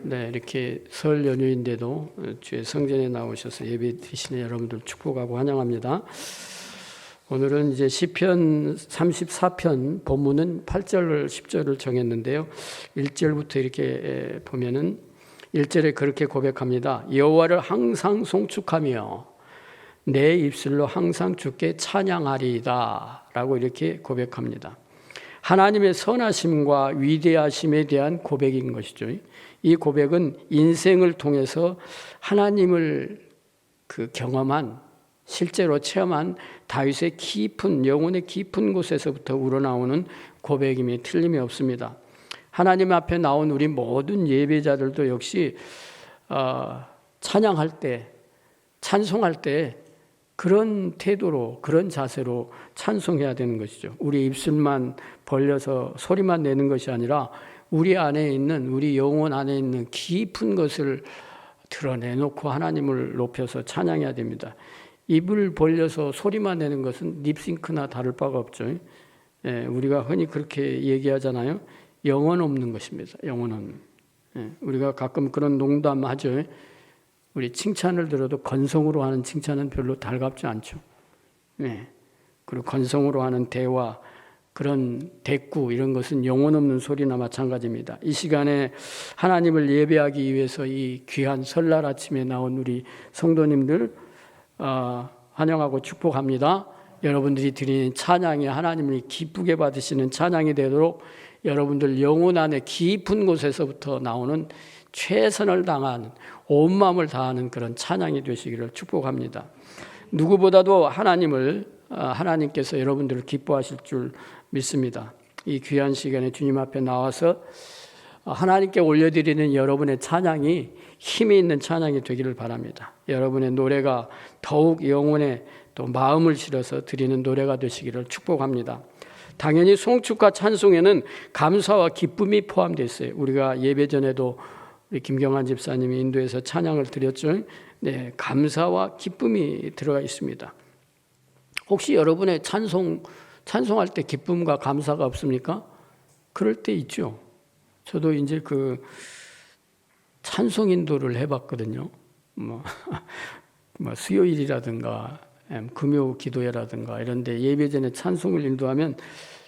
네, 이렇게 설 연휴인데도 주의 성전에 나오셔서 예배 드리시는 여러분들 축복하고 환영합니다. 오늘은 이제 시편 34편 본문은 8절 10절을 정했는데요. 1절부터 이렇게 보면은 1절에 그렇게 고백합니다. 여호와를 항상 송축하며 내 입술로 항상 주께 찬양하리이다 라고 이렇게 고백합니다. 하나님의 선하심과 위대하심에 대한 고백인 것이죠. 이 고백은 인생을 통해서 하나님을 경험한, 실제로 체험한 다윗의 깊은, 영혼의 깊은 곳에서부터 우러나오는 고백임에 틀림이 없습니다. 하나님 앞에 나온 우리 모든 예배자들도 역시 찬양할 때, 찬송할 때 그런 태도로, 그런 자세로 찬송해야 되는 것이죠. 우리 입술만 벌려서 소리만 내는 것이 아니라 우리 안에 있는, 우리 영혼 안에 있는 깊은 것을 드러내놓고 하나님을 높여서 찬양해야 됩니다. 입을 벌려서 소리만 내는 것은 립싱크나 다를 바가 없죠. 우리가 흔히 그렇게 얘기하잖아요. 영혼 없는 것입니다. 영혼은. 우리가 가끔 그런 농담하죠. 우리 칭찬을 들어도 건성으로 하는 칭찬은 별로 달갑지 않죠. 그리고 건성으로 하는 대화, 그런 대꾸 이런 것은 영혼 없는 소리나 마찬가지입니다. 이 시간에 하나님을 예배하기 위해서 이 귀한 설날 아침에 나온 우리 성도님들 환영하고 축복합니다. 여러분들이 드리는 찬양이 하나님을 기쁘게 받으시는 찬양이 되도록 여러분들 영혼 안에 깊은 곳에서부터 나오는 최선을 다하는, 온 마음을 다하는 그런 찬양이 되시기를 축복합니다. 누구보다도 하나님께서 여러분들을 기뻐하실 줄 믿습니다. 이 귀한 시간에 주님 앞에 나와서 하나님께 올려드리는 여러분의 찬양이 힘이 있는 찬양이 되기를 바랍니다. 여러분의 노래가 더욱 영혼에 또 마음을 실어서 드리는 노래가 되시기를 축복합니다. 당연히 송축과 찬송에는 감사와 기쁨이 포함되어 있어요. 우리가 예배 전에도 우리 김경환 집사님이 인도에서 찬양을 드렸죠. 네, 감사와 기쁨이 들어가 있습니다. 혹시 여러분의 찬송할 때 기쁨과 감사가 없습니까? 그럴 때 있죠. 저도 이제 찬송 인도를 해봤거든요. 수요일이라든가 금요 기도회라든가 이런데 예배 전에 찬송을 인도하면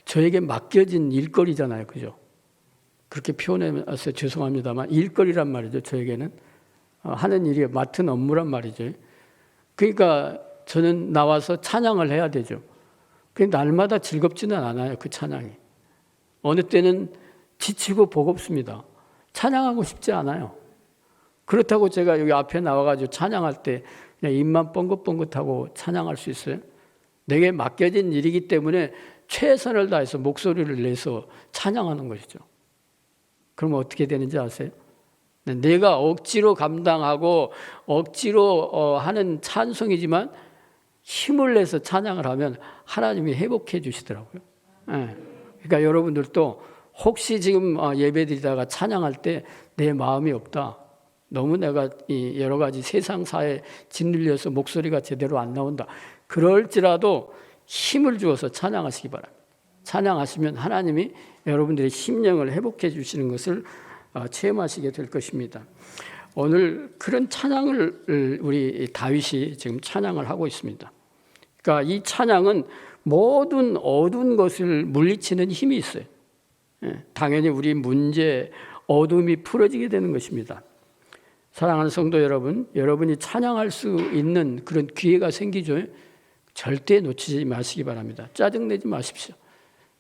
저에게 맡겨진 일거리잖아요, 그죠? 그렇게 표현해서 죄송합니다만 일거리란 말이죠. 저에게는 하는 일이 맡은 업무란 말이죠. 그러니까 저는 나와서 찬양을 해야 되죠. 날마다 즐겁지는 않아요, 그 찬양이. 어느 때는 지치고 버겁습니다. 찬양하고 싶지 않아요. 그렇다고 제가 여기 앞에 나와가지고 찬양할 때 그냥 입만 뻥긋뻥긋하고 찬양할 수 있어요? 내게 맡겨진 일이기 때문에 최선을 다해서 목소리를 내서 찬양하는 것이죠. 그러면 어떻게 되는지 아세요? 내가 억지로 감당하고 억지로 하는 찬송이지만 힘을 내서 찬양을 하면 하나님이 회복해 주시더라고요. 그러니까 여러분들도 혹시 지금 예배드리다가 찬양할 때 내 마음이 없다. 너무 내가 여러 가지 세상사에 짓눌려서 목소리가 제대로 안 나온다. 그럴지라도 힘을 주어서 찬양하시기 바랍니다. 찬양하시면 하나님이 여러분들의 심령을 회복해 주시는 것을 체험하시게 될 것입니다. 오늘 그런 찬양을 우리 다윗이 지금 찬양을 하고 있습니다. 그러니까 이 찬양은 모든 어두운 것을 물리치는 힘이 있어요. 당연히 우리 문제, 어둠이 풀어지게 되는 것입니다. 사랑하는 성도 여러분, 여러분이 찬양할 수 있는 그런 기회가 생기죠. 절대 놓치지 마시기 바랍니다. 짜증내지 마십시오.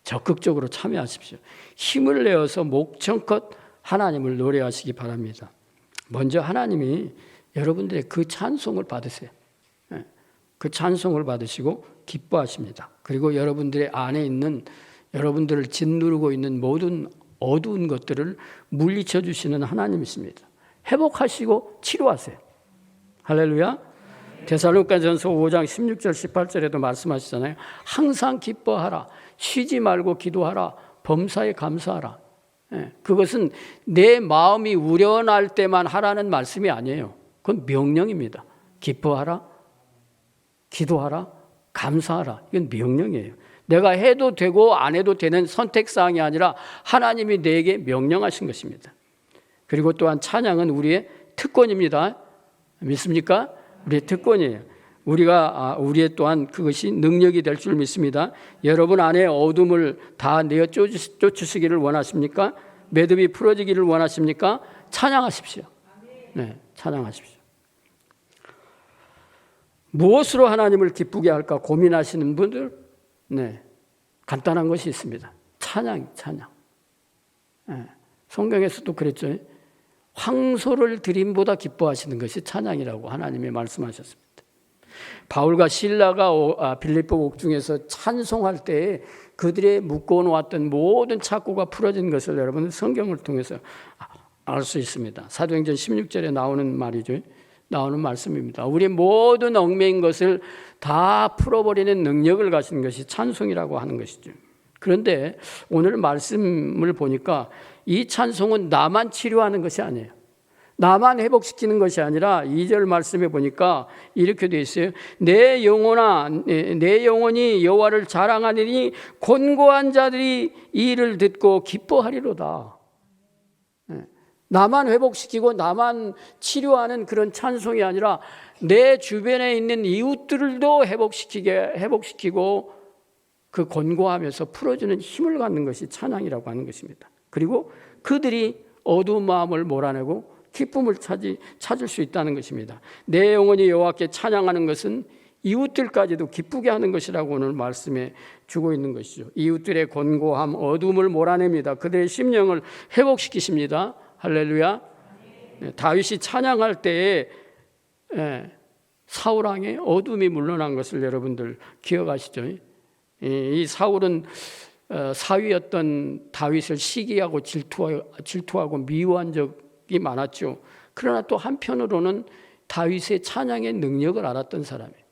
적극적으로 참여하십시오. 힘을 내어서 목청껏 하나님을 노래하시기 바랍니다. 먼저 하나님이 여러분들의 그 찬송을 받으세요. 그 찬송을 받으시고 기뻐하십니다. 그리고 여러분들의 안에 있는, 여러분들을 짓누르고 있는 모든 어두운 것들을 물리쳐 주시는 하나님이십니다. 회복하시고 치료하세요. 할렐루야. 데살로니가전서 5장 16절 18절에도 말씀하시잖아요. 항상 기뻐하라. 쉬지 말고 기도하라. 범사에 감사하라. 그것은 내 마음이 우려날 때만 하라는 말씀이 아니에요. 그건 명령입니다. 기뻐하라. 기도하라. 감사하라. 이건 명령이에요. 내가 해도 되고 안 해도 되는 선택사항이 아니라 하나님이 내게 명령하신 것입니다. 그리고 또한 찬양은 우리의 특권입니다. 믿습니까? 우리의 특권이에요. 우리의 또한 그것이 능력이 될 줄 믿습니다. 여러분 안에 어둠을 다 내어 쫓으시기를 원하십니까? 매듭이 풀어지기를 원하십니까? 찬양하십시오. 네, 찬양하십시오. 무엇으로 하나님을 기쁘게 할까 고민하시는 분들, 네, 간단한 것이 있습니다. 찬양. 네, 성경에서도 그랬죠. 황소를 드림보다 기뻐하시는 것이 찬양이라고 하나님이 말씀하셨습니다. 바울과 실라가 빌립보 옥중에서 찬송할 때에 그들의 묶어놓았던 모든 착고가 풀어진 것을 여러분 성경을 통해서 알 수 있습니다. 사도행전 16절에 나오는 말이죠. 나오는 말씀입니다. 우리 모든 얽매인 것을 다 풀어버리는 능력을 가진 것이 찬송이라고 하는 것이죠. 그런데 오늘 말씀을 보니까 이 찬송은 나만 치료하는 것이 아니에요. 나만 회복시키는 것이 아니라 2절 말씀에 보니까 이렇게 되어 있어요. 내 영혼이 여호와를 자랑하리니 곤고한 자들이 이 일을 듣고 기뻐하리로다. 나만 회복시키고 나만 치료하는 그런 찬송이 아니라 내 주변에 있는 이웃들도 회복시키고 그 곤고하면서 풀어주는 힘을 갖는 것이 찬양이라고 하는 것입니다. 그리고 그들이 어두운 마음을 몰아내고 기쁨을 찾을 수 있다는 것입니다. 내 영혼이 여호와께 찬양하는 것은 이웃들까지도 기쁘게 하는 것이라고 오늘 말씀에 주고 있는 것이죠. 이웃들의 곤고함, 어둠을 몰아냅니다. 그들의 심령을 회복시키십니다. 할렐루야. 네, 다윗이 찬양할 때에 사울 왕의 어둠이 물러난 것을 여러분들 기억하시죠? 이 사울은 사위였던 다윗을 시기하고 질투하고 미워한 적이 많았죠. 그러나 또 한편으로는 다윗의 찬양의 능력을 알았던 사람이에요.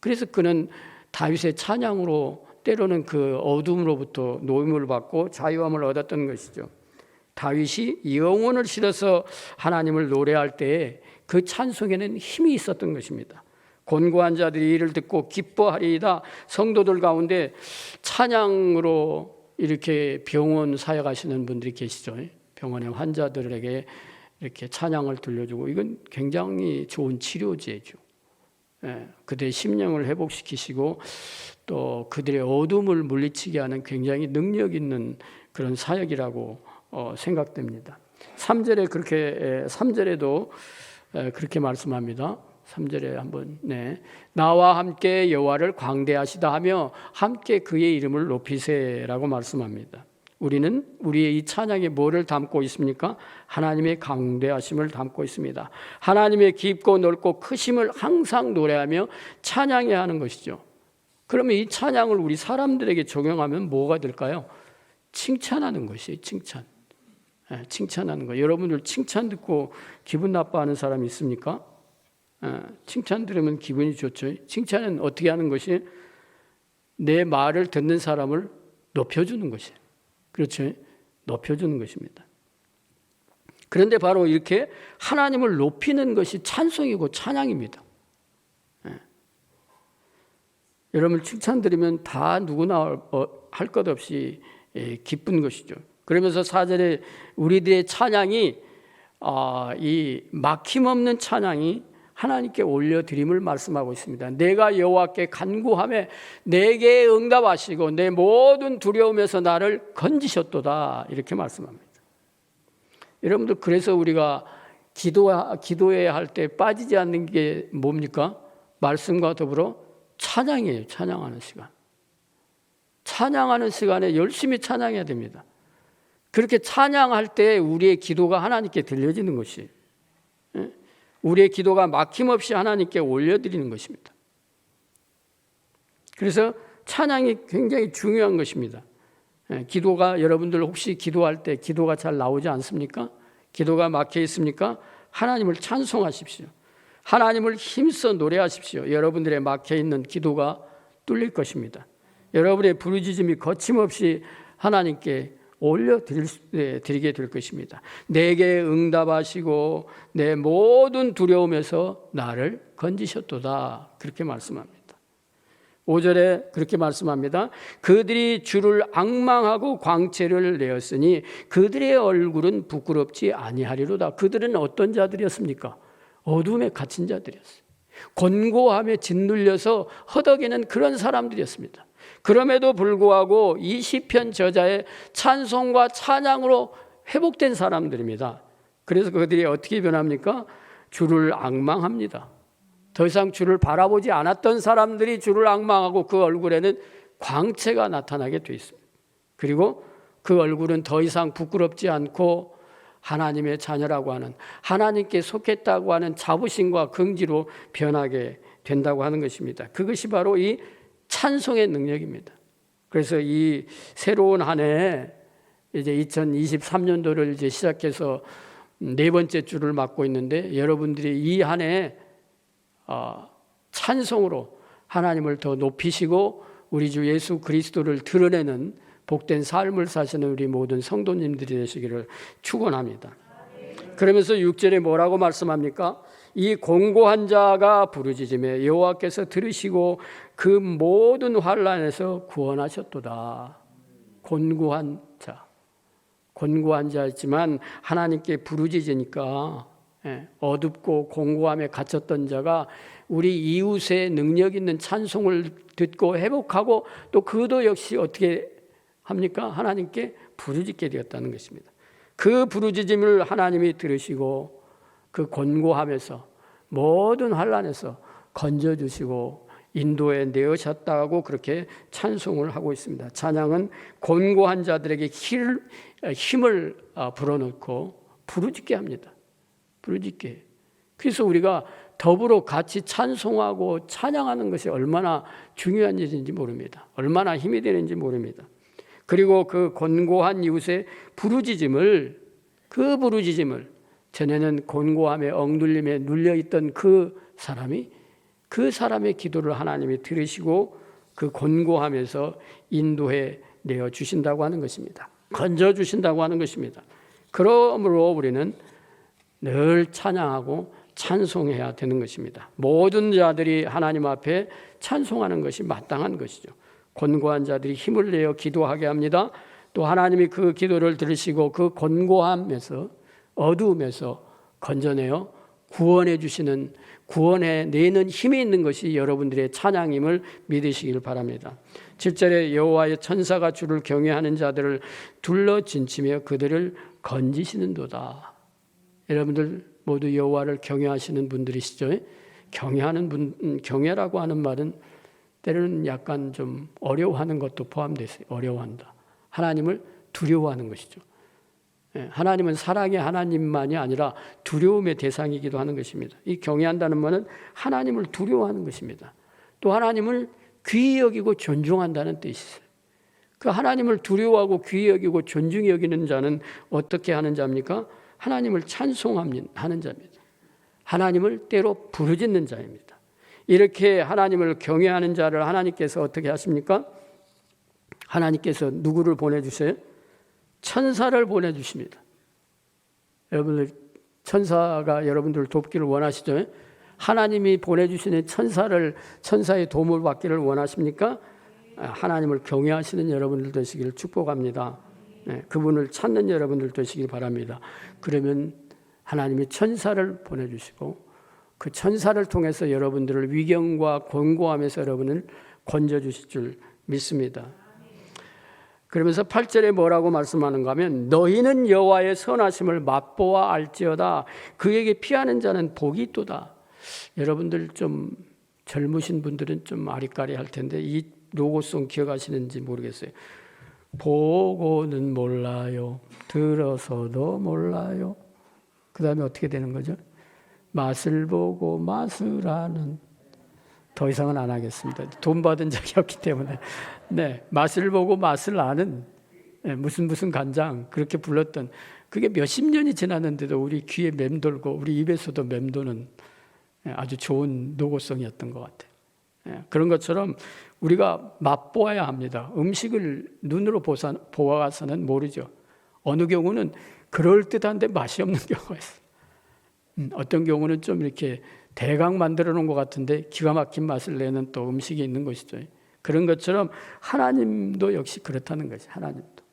그래서 그는 다윗의 찬양으로 때로는 그 어둠으로부터 노임을 받고 자유함을 얻었던 것이죠. 다윗이 영혼을 실어서 하나님을 노래할 때에 그 찬송에는 힘이 있었던 것입니다. 곤고한 자들이 이를 듣고 기뻐하리이다. 성도들 가운데 찬양으로 이렇게 병원 사역하시는 분들이 계시죠. 병원의 환자들에게 이렇게 찬양을 들려주고 이건 굉장히 좋은 치료제죠. 그들의 심령을 회복시키시고 또 그들의 어둠을 물리치게 하는 굉장히 능력 있는 그런 사역이라고 생각됩니다. 3절에도 그렇게 말씀합니다. 3절에 한번 나와 함께 여호와를 광대하시다 하며 함께 그의 이름을 높이세라고 말씀합니다. 우리는 우리의 이 찬양에 뭐를 담고 있습니까? 하나님의 광대하심을 담고 있습니다. 하나님의 깊고 넓고 크심을 항상 노래하며 찬양해야 하는 것이죠. 그러면 이 찬양을 우리 사람들에게 적용하면 뭐가 될까요? 칭찬하는 것이에요. 칭찬하는 거. 여러분들 칭찬 듣고 기분 나빠하는 사람이 있습니까? 칭찬 들으면 기분이 좋죠. 칭찬은 어떻게 하는 것이? 내 말을 듣는 사람을 높여주는 것이에요. 그렇죠? 높여주는 것입니다. 그런데 바로 이렇게 하나님을 높이는 것이 찬송이고 찬양입니다. 여러분 칭찬 들으면 다 누구나 할 것 없이 기쁜 것이죠. 그러면서 4절에 우리들의 찬양이 이 막힘없는 찬양이 하나님께 올려드림을 말씀하고 있습니다. 내가 여호와께 간구하며 내게 응답하시고 내 모든 두려움에서 나를 건지셨도다 이렇게 말씀합니다. 여러분들 그래서 우리가 기도해야 할 때 빠지지 않는 게 뭡니까? 말씀과 더불어 찬양이에요. 찬양하는 시간. 찬양하는 시간에 열심히 찬양해야 됩니다. 그렇게 찬양할 때 우리의 기도가 하나님께 들려지는 것이에요. 우리의 기도가 막힘없이 하나님께 올려드리는 것입니다. 그래서 찬양이 굉장히 중요한 것입니다. 기도가 여러분들 혹시 기도할 때 기도가 잘 나오지 않습니까? 기도가 막혀 있습니까? 하나님을 찬송하십시오. 하나님을 힘써 노래하십시오. 여러분들의 막혀 있는 기도가 뚫릴 것입니다. 여러분의 부르짖음이 거침없이 하나님께 올려드리게 될 것입니다. 내게 응답하시고 내 모든 두려움에서 나를 건지셨도다 그렇게 말씀합니다. 5절에 그렇게 말씀합니다. 그들이 주를 앙망하고 광채를 내었으니 그들의 얼굴은 부끄럽지 아니하리로다. 그들은 어떤 자들이었습니까? 어둠에 갇힌 자들이었어요. 곤고함에 짓눌려서 허덕이는 그런 사람들이었습니다. 그럼에도 불구하고 이 시편 저자의 찬송과 찬양으로 회복된 사람들입니다. 그래서 그들이 어떻게 변합니까? 주를 앙망합니다. 더 이상 주를 바라보지 않았던 사람들이 주를 앙망하고 그 얼굴에는 광채가 나타나게 되어 있습니다. 그리고 그 얼굴은 더 이상 부끄럽지 않고 하나님의 자녀라고 하는, 하나님께 속했다고 하는 자부심과 긍지로 변하게 된다고 하는 것입니다. 그것이 바로 이 찬송의 능력입니다. 그래서 이 새로운 한 해, 이제 2023년도를 이제 시작해서 네 번째 주를 맞고 있는데, 여러분들이 이 한 해 찬송으로 하나님을 더 높이시고 우리 주 예수 그리스도를 드러내는 복된 삶을 사시는 우리 모든 성도님들이 되시기를 축원합니다. 그러면서 6절에 뭐라고 말씀합니까? 이 공고한 자가 부르짖음에 여호와께서 들으시고 그 모든 환난에서 구원하셨도다. 곤고한 자, 곤고한 자였지만 하나님께 부르짖으니까 어둡고 공고함에 갇혔던 자가 우리 이웃의 능력 있는 찬송을 듣고 회복하고 또 그도 역시 어떻게 합니까? 하나님께 부르짖게 되었다는 것입니다. 그 부르짖음을 하나님이 들으시고 그 곤고함에서 모든 환난에서 건져주시고 인도에 내으셨다고 그렇게 찬송을 하고 있습니다. 찬양은 곤고한 자들에게 힘을 불어넣고 부르짖게 합니다. 부르짖게. 그래서 우리가 더불어 같이 찬송하고 찬양하는 것이 얼마나 중요한 일인지 모릅니다. 얼마나 힘이 되는지 모릅니다. 그리고 그 곤고한 이웃의 부르짖음을, 그 부르짖음을 전에는 곤고함에 엉눌림에 눌려있던 그 사람의 기도를 하나님이 들으시고 그 곤고함에서 인도해 내어 주신다고 하는 것입니다. 건져 주신다고 하는 것입니다. 그러므로 우리는 늘 찬양하고 찬송해야 되는 것입니다. 모든 자들이 하나님 앞에 찬송하는 것이 마땅한 것이죠. 곤고한 자들이 힘을 내어 기도하게 합니다. 또 하나님이 그 기도를 들으시고 그 곤고함에서, 어두움에서 건져내어 구원해 주시는, 구원해 내는 힘이 있는 것이 여러분들의 찬양임을 믿으시길 바랍니다. 7절에 여호와의 천사가 주를 경외하는 자들을 둘러 진치며 그들을 건지시는도다. 여러분들 모두 여호와를 경외하시는 분들이시죠? 경외라고 하는 말은 때로는 약간 좀 어려워하는 것도 포함되어 있어요. 어려워한다. 하나님을 두려워하는 것이죠. 하나님은 사랑의 하나님만이 아니라 두려움의 대상이기도 하는 것입니다. 이 경외한다는 말은 하나님을 두려워하는 것입니다. 또 하나님을 귀히 여기고 존중한다는 뜻이 있어요. 그 하나님을 두려워하고 귀히 여기고 존중히 여기는 자는 어떻게 하는 자입니까? 하나님을 찬송하는 자입니다. 하나님을 때로 부르짖는 자입니다. 이렇게 하나님을 경외하는 자를 하나님께서 어떻게 하십니까? 하나님께서 누구를 보내주세요? 천사를 보내주십니다. 여러분들 천사가 여러분들을 돕기를 원하시죠? 하나님이 보내주시는 천사의 도움을 받기를 원하십니까? 하나님을 경외하시는 여러분들 되시기를 축복합니다. 그분을 찾는 여러분들 되시길 바랍니다. 그러면 하나님이 천사를 보내주시고 그 천사를 통해서 여러분들을 위경과 곤고함에서 여러분을 건져주실 줄 믿습니다. 그러면서 8절에 뭐라고 말씀하는가 하면 너희는 여호와의 선하심을 맛보아 알지어다. 그에게 피하는 자는 복이 있도다. 여러분들 좀 젊으신 분들은 좀 아리까리할 텐데 이 로고송 기억하시는지 모르겠어요. 보고는 몰라요. 들어서도 몰라요. 그 다음에 어떻게 되는 거죠? 맛을 보고 맛을 아는. 더 이상은 안 하겠습니다. 돈 받은 적이 없기 때문에. 네, 맛을 보고 맛을 아는 무슨 간장 그렇게 불렀던 그게 몇십 년이 지났는데도 우리 귀에 맴돌고 우리 입에서도 맴도는 아주 좋은 노고성이었던 것 같아요. 그런 것처럼 우리가 맛보아야 합니다. 음식을 눈으로 보아서는 모르죠. 어느 경우는 그럴듯한데 맛이 없는 경우가 있어요. 어떤 경우는 좀 이렇게 대강 만들어 놓은 것 같은데 기가 막힌 맛을 내는 또 음식이 있는 것이죠. 그런 것처럼 하나님도 역시 그렇다는 것이 하나님도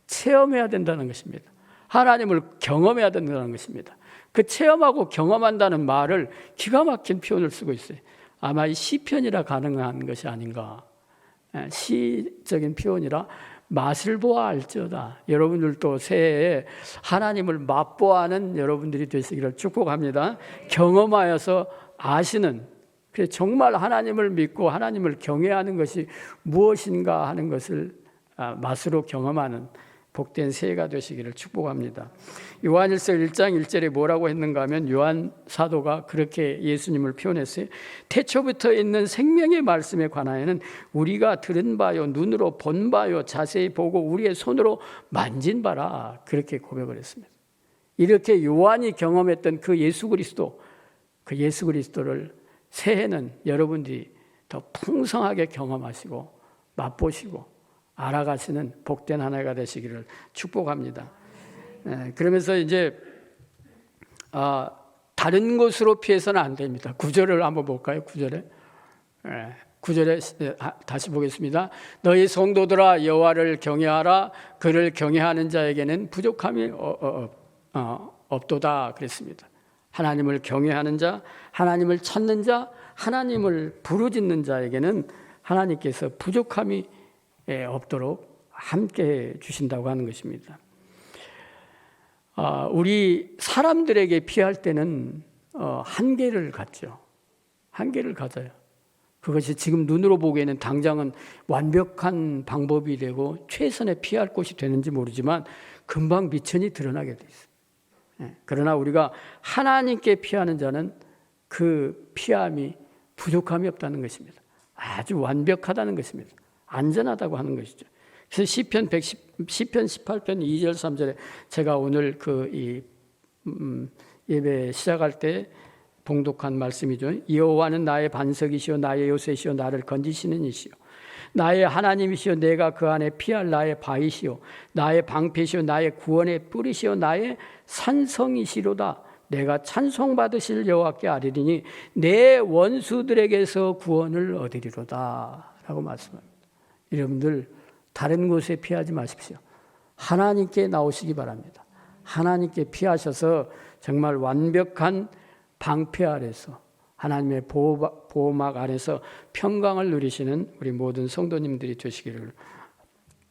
체험해야 된다는 것입니다. 하나님을 경험해야 된다는 것입니다. 그 체험하고 경험한다는 말을 기가 막힌 표현을 쓰고 있어요. 아마 이 시편이라 가능한 것이 아닌가. 시적인 표현이라 맛을 보아 알지어다. 여러분들도 새해에 하나님을 맛보아하는 여러분들이 되시기를 축복합니다. 경험하여서 아시는, 정말 하나님을 믿고 하나님을 경외하는 것이 무엇인가 하는 것을 맛으로 경험하는 복된 새해가 되시기를 축복합니다. 요한일서 1장 1절에 뭐라고 했는가 하면 요한 사도가 그렇게 예수님을 표현했어요. 태초부터 있는 생명의 말씀에 관하여는 우리가 들은 바요, 눈으로 본 바요, 자세히 보고 우리의 손으로 만진 바라, 그렇게 고백을 했습니다. 이렇게 요한이 경험했던 그 예수 그리스도를 새해는 여러분들이 더 풍성하게 경험하시고 맛보시고 알아가시는 복된 한 해가 되시기를 축복합니다. 그러면서 이제 다른 곳으로 피해서는 안 됩니다. 9절을 한번 볼까요? 9절에 9절에 다시 보겠습니다. 너희 성도들아 여호와를 경외하라. 그를 경외하는 자에게는 부족함이 없도다 그랬습니다. 하나님을 경외하는 자, 하나님을 찾는 자, 하나님을 부르짖는 자에게는 하나님께서 부족함이 없도록 함께해 주신다고 하는 것입니다. 우리 사람들에게 피할 때는 한계를 갖죠. 한계를 가져요. 그것이 지금 눈으로 보기에는 당장은 완벽한 방법이 되고 최선의 피할 곳이 되는지 모르지만 금방 미천이 드러나게 돼 있어요. 그러나 우리가 하나님께 피하는 자는 그 피함이 부족함이 없다는 것입니다. 아주 완벽하다는 것입니다. 안전하다고 하는 것이죠. 그래서 시편 18편 2절 3절에 제가 오늘 예배 시작할 때 봉독한 말씀이죠. 여호와는 나의 반석이시오 나의 요새시오 나를 건지시는 이시오 나의 하나님이시오 내가 그 안에 피할 나의 바위시오 나의 방패시오 나의 구원의 뿌리시오 나의 산성이시로다. 내가 찬송받으실 여호와께 아뢰리니 내 원수들에게서 구원을 얻으리로다 라고 말씀합니다. 여러분들 다른 곳에 피하지 마십시오. 하나님께 나오시기 바랍니다. 하나님께 피하셔서 정말 완벽한 방패 아래서 하나님의 보호막 아래서 평강을 누리시는 우리 모든 성도님들이 되시기를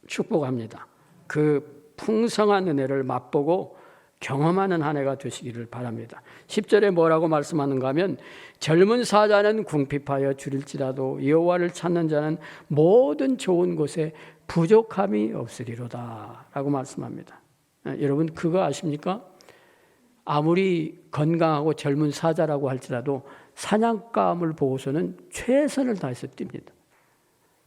축복합니다. 그 풍성한 은혜를 맛보고 경험하는 한 해가 되시기를 바랍니다. 10절에 뭐라고 말씀하는가 하면 젊은 사자는 궁핍하여 줄일지라도 여호와를 찾는 자는 모든 좋은 곳에 부족함이 없으리로다 라고 말씀합니다. 여러분 그거 아십니까? 아무리 건강하고 젊은 사자라고 할지라도 사냥감을 보고서는 최선을 다해서 뜁니다.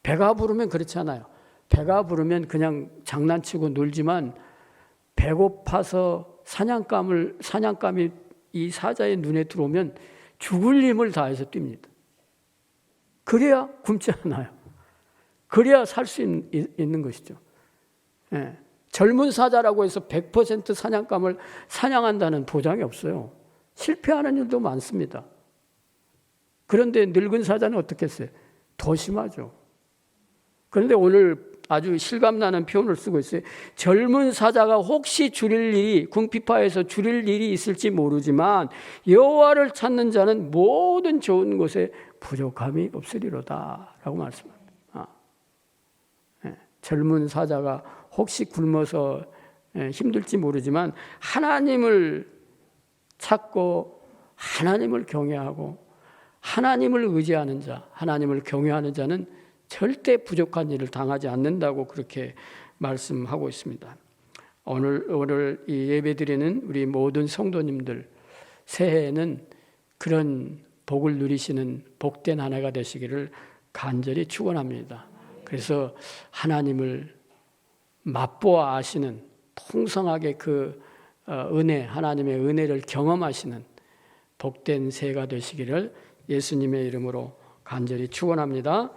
배가 부르면 그렇지 않아요. 배가 부르면 그냥 장난치고 놀지만 배고파서 사냥감이 이 사자의 눈에 들어오면 죽을 힘을 다해서 뜁니다. 그래야 굶지 않아요. 그래야 살 수 있는 것이죠. 젊은 사자라고 해서 100% 사냥감을 사냥한다는 보장이 없어요. 실패하는 일도 많습니다. 그런데 늙은 사자는 어떻게 했어요? 더 심하죠. 그런데 오늘 아주 실감나는 표현을 쓰고 있어요. 젊은 사자가 혹시 줄일 일이 궁핍하여서 줄일 일이 있을지 모르지만 여호와를 찾는 자는 모든 좋은 곳에 부족함이 없으리로다 라고 말씀합니다. 젊은 사자가 혹시 굶어서 힘들지 모르지만 하나님을 찾고 하나님을 경외하고 하나님을 의지하는 자, 하나님을 경외하는 자는 절대 부족한 일을 당하지 않는다고 그렇게 말씀하고 있습니다. 오늘 이 예배드리는 우리 모든 성도님들 새해에는 그런 복을 누리시는 복된 한 해가 되시기를 간절히 축원합니다. 그래서 하나님을 맛보아 아시는 풍성하게 그 은혜, 하나님의 은혜를 경험하시는 복된 새해가 되시기를 예수님의 이름으로 간절히 축원합니다.